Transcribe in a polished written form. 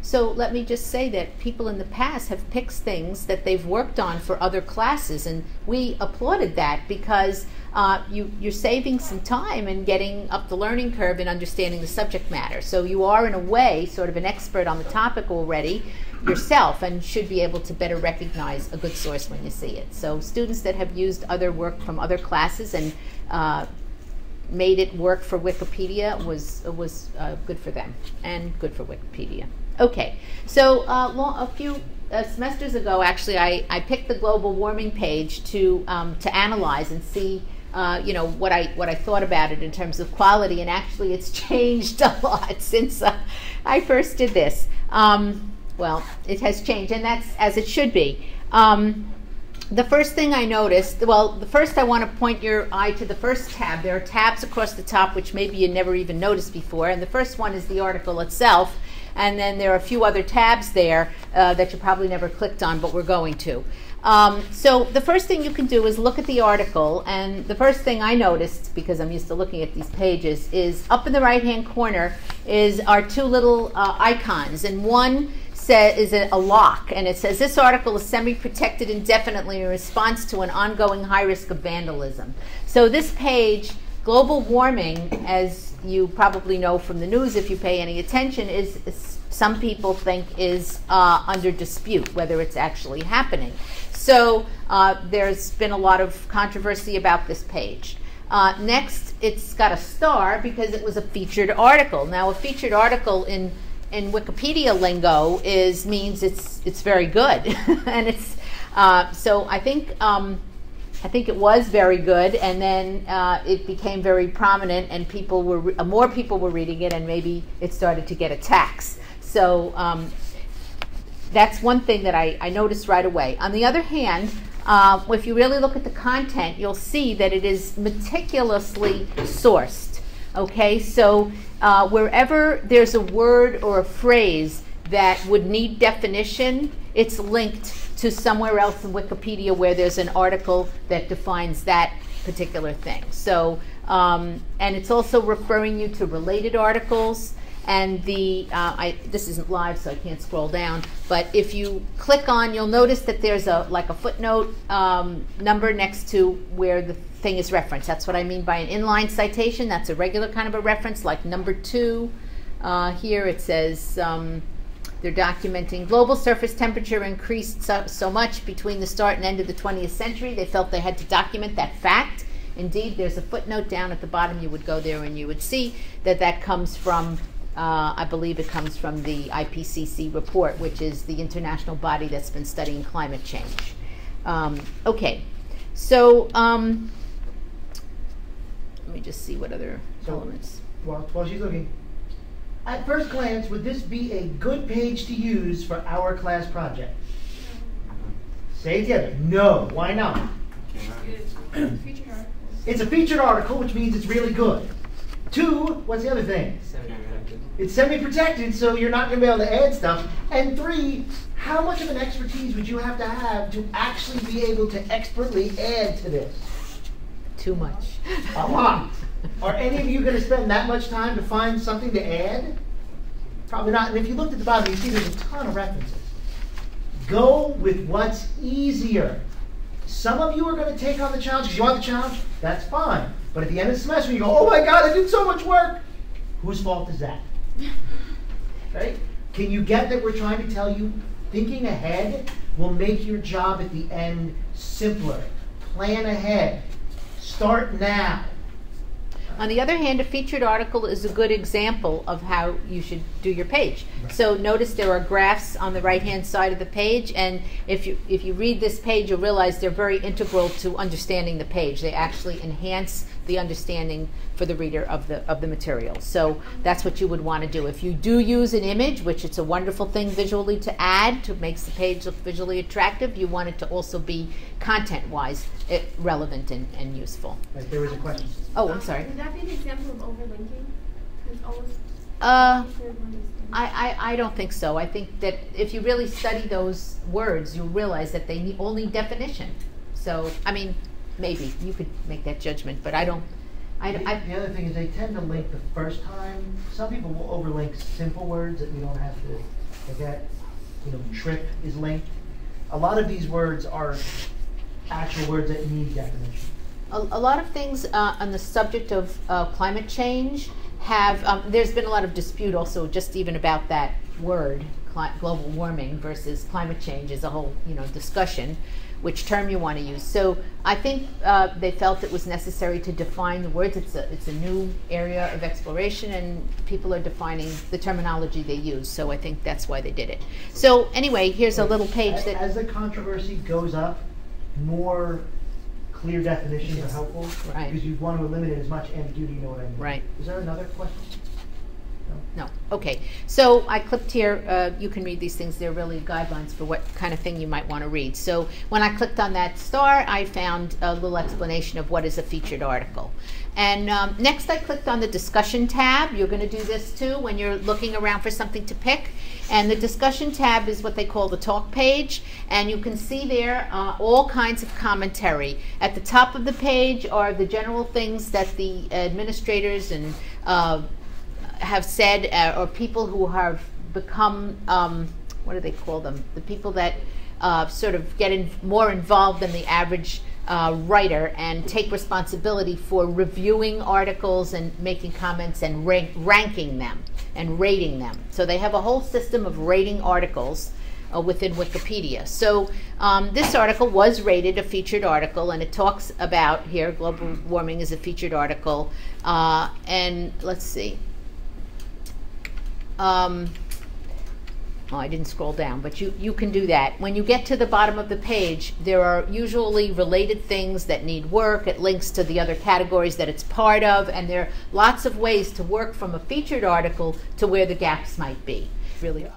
So let me just say that people in the past have picked things that they've worked on for other classes, and we applauded that because you're saving some time and getting up the learning curve and understanding the subject matter. So you are, in a way, sort of an expert on the topic already yourself, and should be able to better recognize a good source when you see it. So students that have used other work from other classes and made it work for Wikipedia was good for them and good for Wikipedia. Okay, so a few semesters ago, actually, I picked the global warming page to analyze and see what I thought about it in terms of quality, and actually it's changed a lot since I first did this. Well, it has changed, and that's as it should be. The first thing I noticed, first I want to point your eye to the first tab. There are tabs across the top which maybe you never even noticed before, and the first one is the article itself, and then there are a few other tabs there that you probably never clicked on, but we're going to. So the first thing you can do is look at the article, and the first thing I noticed, because I'm used to looking at these pages, is up in the right-hand corner is our two little icons, and one is a lock, and it says this article is semi-protected indefinitely in response to an ongoing high risk of vandalism. So this page, global warming, as you probably know from the news if you pay any attention, is some people think is under dispute whether it's actually happening. So there's been a lot of controversy about this page. Next, it's got a star because it was a featured article. Now, a featured article in Wikipedia lingo means it's very good, and it's so I think it was very good, and then it became very prominent, and more people were reading it, and maybe it started to get attacks. So that's one thing that I noticed right away. On the other hand, if you really look at the content, you'll see that it is meticulously sourced. Okay, so wherever there's a word or a phrase that would need definition, it's linked to somewhere else in Wikipedia where there's an article that defines that particular thing. So, and it's also referring you to related articles. And this isn't live, so I can't scroll down. But if you click on, you'll notice that there's a footnote number next to where the thing is referenced. That's what I mean by an inline citation. That's a regular kind of a reference, like number 2. Here it says they're documenting global surface temperature increased so much between the start and end of the 20th century. They felt they had to document that fact. Indeed, there's a footnote down at the bottom. You would go there and you would see that comes from I believe it comes from the IPCC report, which is the international body that's been studying climate change. Okay, so let me just see what other elements. While she's looking, at first glance, would this be a good page to use for our class project? Say it together. No. Why not? It's a featured article, which means it's really good. 2, what's the other thing? It's semi-protected, so you're not going to be able to add stuff. And 3, how much of an expertise would you have to actually be able to expertly add to this? Too much. A lot. Are any of you going to spend that much time to find something to add? Probably not. And if you looked at the bottom, you see there's a ton of references. Go with what's easier. Some of you are going to take on the challenge because you want the challenge. That's fine. But at the end of the semester, you go, oh my God, I did so much work. Whose fault is that? Right? Can you get that we're trying to tell you thinking ahead will make your job at the end simpler? Plan ahead. Start now. On the other hand, a featured article is a good example of how you should do your page. Right. So notice there are graphs on the right-hand side of the page, and if you read this page, you'll realize they're very integral to understanding the page. They actually enhance the understanding for the reader of the material. So that's what you would want to do. If you do use an image, which it's a wonderful thing visually to add, to makes the page look visually attractive, you want it to also be content-wise relevant and useful. Right, there was a question. Oh, I'm sorry. Would that be an example of overlinking? I don't think so. I think that if you really study those words, you'll realize that they all need definition. So, I mean, maybe you could make that judgment, but I don't. The other thing is they tend to link the first time. Some people will overlink simple words that we don't have to Okay? You know, trip is linked. A lot of these words are actual words that need definition. A lot of things on the subject of climate change have, there's been a lot of dispute also just even about that word, global warming versus climate change is a whole, discussion, which term you want to use. So I think they felt it was necessary to define the words. It's a new area of exploration, and people are defining the terminology they use. So I think that's why they did it. So anyway, here's a little page that... As the controversy goes up, more clear definitions are helpful, right? Because you want to eliminate as much ambiguity, you know what I mean. Right. Is there another question? No. Okay. So I clicked here. You can read these things. They're really guidelines for what kind of thing you might want to read. So when I clicked on that star, I found a little explanation of what is a featured article. And next I clicked on the discussion tab. You're going to do this too when you're looking around for something to pick. And the discussion tab is what they call the talk page. And you can see there all kinds of commentary. At the top of the page are the general things that the administrators and have said, or people who have become, what do they call them? The people that sort of get more involved than the average writer and take responsibility for reviewing articles and making comments and ranking them and rating them. So they have a whole system of rating articles within Wikipedia. So this article was rated a featured article, and it talks about here, global warming is a featured article. And let's see. I didn't scroll down, but you can do that. When you get to the bottom of the page, there are usually related things that need work. It links to the other categories that it's part of, and there are lots of ways to work from a featured article to where the gaps might be. Really.